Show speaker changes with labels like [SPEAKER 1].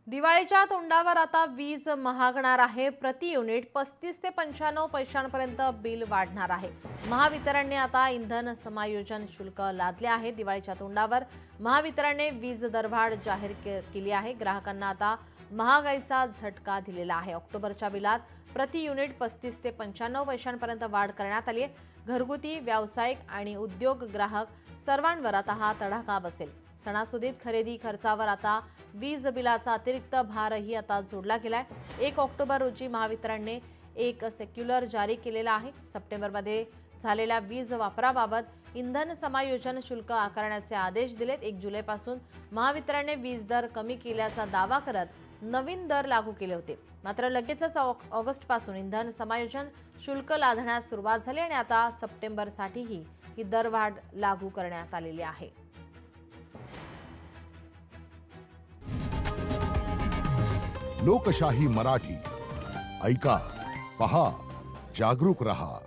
[SPEAKER 1] दिवाळीच्या तोंडावर आता वीज महागणार आहे. प्रति युनिट 35 ते 95 पैशांपर्यंत बिल वाढणार आहे. महावितरणने आता इंधन समायोजन शुल्क लादले आहे. दिवाळीच्या तोंडावर महावितरणने वीज दरवाढ जाहीर केली आहे. ग्राहकांना आता महागाईचा झटका दिलेला आहे. ऑक्टोबरच्या बिलात प्रति युनिट 35 ते 95 पैशांपर्यंत वाढ करण्यात आली आहे. घरगुती, व्यावसायिक आणि उद्योग ग्राहक सर्वांवर आता हा तडाखा बसेल. सणासुदीत खरेदी खर्चावर आता वीज बिलाचा अतिरिक्त भारही आता जोडला गेलाय. 1 ऑक्टोबर रोजी महावितरणने एक सर्क्युलर जारी केलेला आहे. सप्टेंबरमध्ये झालेल्या वीज वापराबाबत इंधन समायोजन शुल्क आकारण्याचे आदेश दिलेत. 1 जुलैपासून महावितरणने वीज दर कमी केल्याचा दावा करत नवीन दर लागू केले होते. मात्र लगेचच ऑगस्टपासून इंधन समायोजन शुल्क लादण्यास सुरुवात झाली आणि आता सप्टेंबरसाठीही ही दरवाढ लागू करण्यात आलेली आहे.
[SPEAKER 2] लोकशाही मराठी ऐका, पहा, जागरूक रहा.